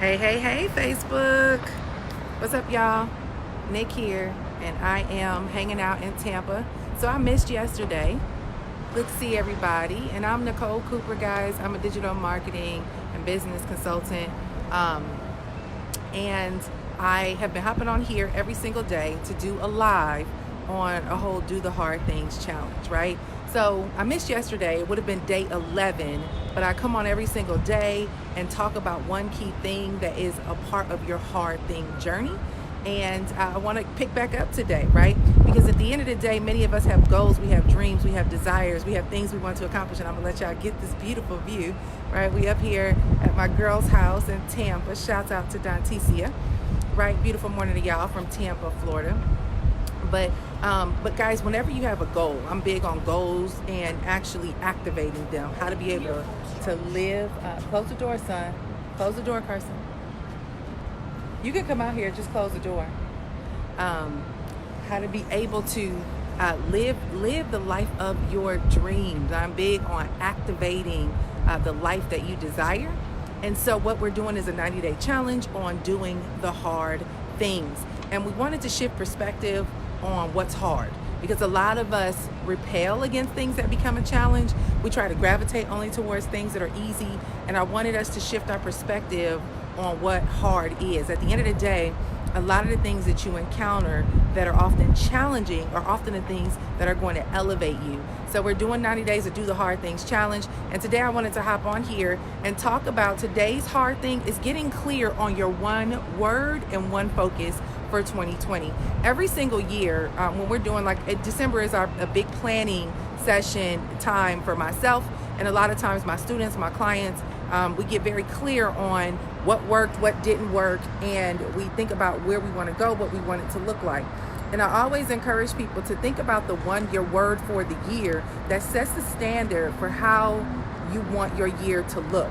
Hey, Facebook. What's up, y'all? Nick here, and I am hanging out in Tampa. So I missed yesterday. Good to see everybody. And I'm Nicole Cooper, guys. I'm a digital marketing and business consultant. Um, and I have been hopping on here every single day to do a live on a whole Do the Hard Things challenge, right? So I missed yesterday. It would have been day 11, but I come on every single day and talk about one key thing that is a part of your hard thing journey. And I want to pick back up today, right? Because at the end of the day, many of us have goals, we have dreams, we have desires, we have things we want to accomplish. And I'm going to let y'all get this beautiful view, right? We up here at my girl's house in Tampa. Shouts out to Dontecia, right? Beautiful morning to y'all from Tampa, Florida. But guys, whenever you have a goal, I'm big on goals and actually activating them. How to be able to live. Close the door, son. Close the door, Carson. You can come out here, just close the door. How to be able to live the life of your dreams. I'm big on activating the life that you desire. And so what we're doing is a 90-day challenge on doing the hard things. And we wanted to shift perspective on what's hard, because a lot of us repel against things that become a challenge. We try to gravitate only towards things that are easy. And I wanted us to shift our perspective on what hard is. At the end of the day, a lot of the things that you encounter that are often challenging are often the things that are going to elevate you. So we're doing 90 days to Do the Hard Things challenge. And today I wanted to hop on here and talk about today's hard thing is getting clear on your one word and one focus for 2020. Every single year, when we're doing December is a big planning session time for myself, and a lot of times my students, my clients, we get very clear on what worked, what didn't work, and we think about where we want to go, what we want it to look like. And I always encourage people to think about your word for the year that sets the standard for how you want your year to look,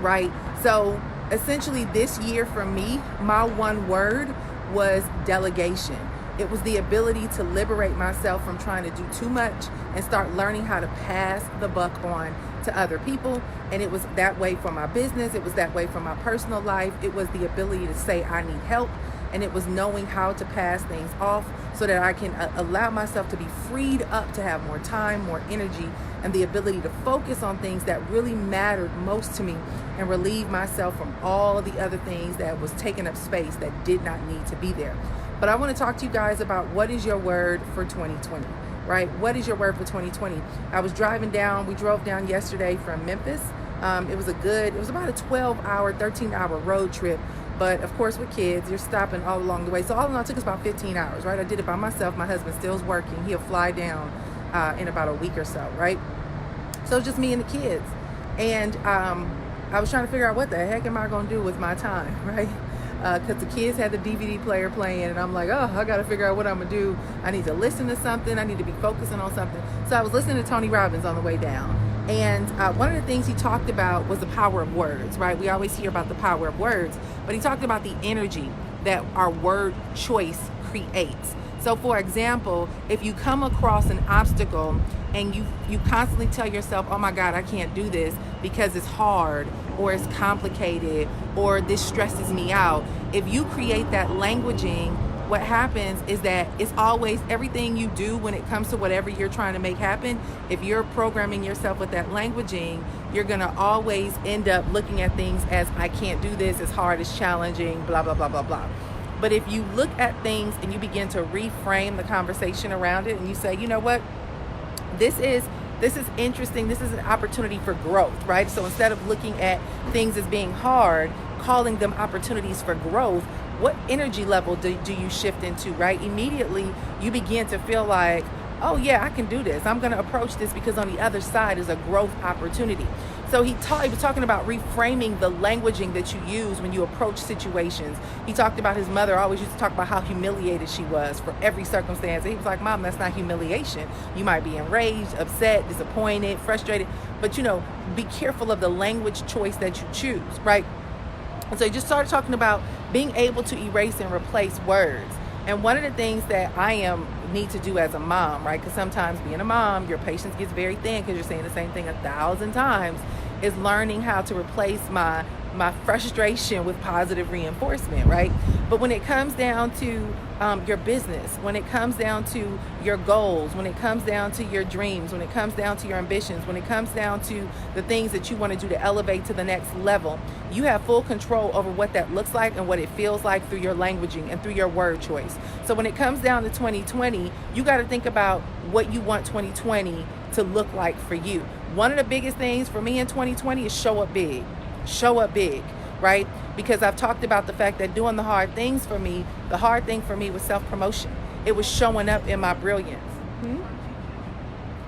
right? So essentially this year for me, my one word was delegation. It was the ability to liberate myself from trying to do too much and start learning how to pass the buck on to other people. And it was that way for my business. It was that way for my personal life. It was the ability to say I need help. And it was knowing how to pass things off so that I can allow myself to be freed up to have more time, more energy, and the ability to focus on things that really mattered most to me and relieve myself from all the other things that was taking up space that did not need to be there. But I want to talk to you guys about what is your word for 2020, right? What is your word for 2020? I was we drove down yesterday from Memphis. It was about a 12-hour, 13-hour road trip. But of course, with kids, you're stopping all along the way. So all in all, it took us about 15 hours, right? I did it by myself. My husband still's working. He'll fly down in about a week or so, right? So just me and the kids. And I was trying to figure out what the heck am I going to do with my time, right? Because the kids had the DVD player playing, and I'm like, I got to figure out what I'm going to do. I need to listen to something. I need to be focusing on something. So I was listening to Tony Robbins on the way down. And one of the things he talked about was the power of words, right? We always hear about the power of words, but he talked about the energy that our word choice creates. So for example, if you come across an obstacle and you constantly tell yourself, oh my God, I can't do this because it's hard or it's complicated or this stresses me out. If you create that languaging, what happens is that it's always everything you do when it comes to whatever you're trying to make happen. If you're programming yourself with that languaging, you're going to always end up looking at things as I can't do this, it's hard, it's challenging, blah, blah, blah, blah, blah. But if you look at things and you begin to reframe the conversation around it and you say, you know what, this is interesting, this is an opportunity for growth, right? So instead of looking at things as being hard, calling them opportunities for growth, what energy level do you shift into, right? Immediately, you begin to feel like, oh yeah, I can do this. I'm going to approach this because on the other side is a growth opportunity. So he was talking about reframing the languaging that you use when you approach situations. He talked about his mother always used to talk about how humiliated she was for every circumstance. And he was like, Mom, that's not humiliation. You might be enraged, upset, disappointed, frustrated, but be careful of the language choice that you choose, right? And so he just started talking about being able to erase and replace words. And one of the things that I need to do as a mom, right? Because sometimes being a mom, your patience gets very thin because you're saying the same thing 1,000 times, is learning how to replace my my frustration with positive reinforcement, right? But when it comes down to your business, when it comes down to your goals, when it comes down to your dreams, when it comes down to your ambitions, when it comes down to the things that you want to do to elevate to the next level, you have full control over what that looks like and what it feels like through your languaging and through your word choice. So when it comes down to 2020, you got to think about what you want 2020 to look like for you. One of the biggest things for me in 2020 is show up big. Show up big, right? Because I've talked about the fact that doing the hard things for me, the hard thing for me was self-promotion. It was showing up in my brilliance.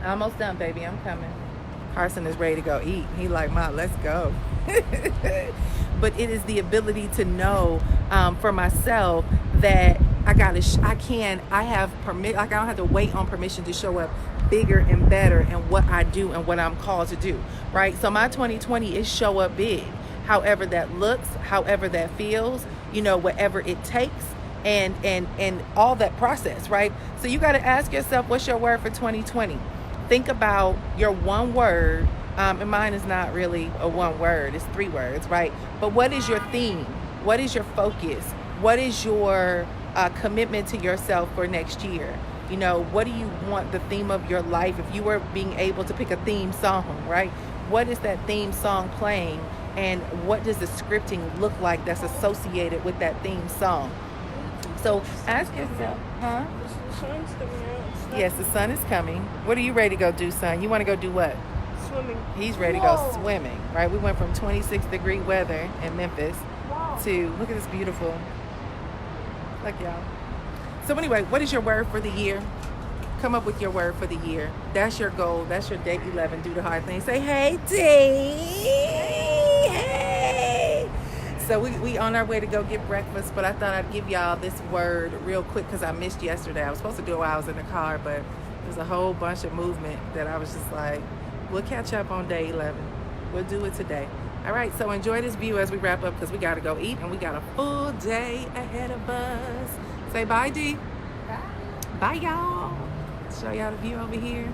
Almost done, baby. I'm coming. Carson is ready to go eat. He like, Ma, let's go. But it is the ability to know for myself that I have permit. Like I don't have to wait on permission to show up bigger and better in what I do and what I'm called to do, right? So my 2020 is show up big, however that looks, however that feels, whatever it takes, and all that process, right? So you got to ask yourself, what's your word for 2020? Think about your one word, and mine is not really a one word, it's 3 words, right? But what is your theme? What is your focus? What is your commitment to yourself for next year? What do you want the theme of your life? If you were being able to pick a theme song, right? What is that theme song playing? And what does the scripting look like that's associated with that theme song? So ask yourself, huh? The sun's coming out. Yes, the sun is coming. What are you ready to go do, son? You want to go do what? Swimming. He's ready to go swimming, right? We went from 26-degree weather in Memphis to, look at this beautiful, look y'all. So anyway, what is your word for the year? Come up with your word for the year. That's your goal. That's your day 11. Do the hard thing. Say, hey, D. Hey. So we on our way to go get breakfast, but I thought I'd give y'all this word real quick because I missed yesterday. I was supposed to do it while I was in the car, but there's a whole bunch of movement that I was just like, we'll catch up on day 11. We'll do it today. All right, so enjoy this view as we wrap up because we got to go eat and we got a full day ahead of us. Say bye, D. Bye. Bye, y'all. Show y'all the view over here.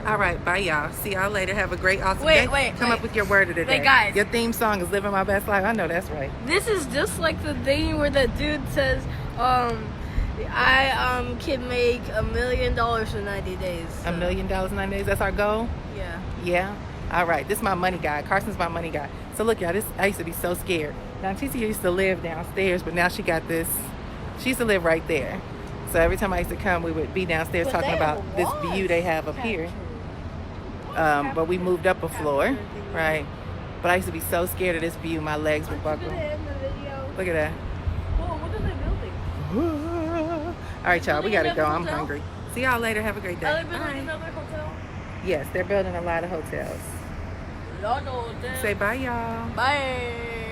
All right, bye, y'all. See y'all later. Have a great, awesome day. Come up with your word of the day. Wait, guys. Your theme song is Living My Best Life. I know that's right. This is just like the thing where the dude says, I can make $1 million in 90 days. So. $1 million in 90 days? That's our goal? Yeah. Yeah? All right. This is my money guy. Carson's my money guy. So look, y'all, I used to be so scared. Now, Titi used to live downstairs, but now she got this. She used to live right there. So every time I used to come, we would be downstairs talking about this view they have up here. But we moved up a floor, right? But I used to be so scared of this view, my legs would buckle. Look at that. Whoa, what are they building? All right, y'all, we gotta go. I'm hungry. See y'all later. Have a great day. Are they building another hotel? Yes, they're building a lot of hotels. Say bye, y'all. Bye.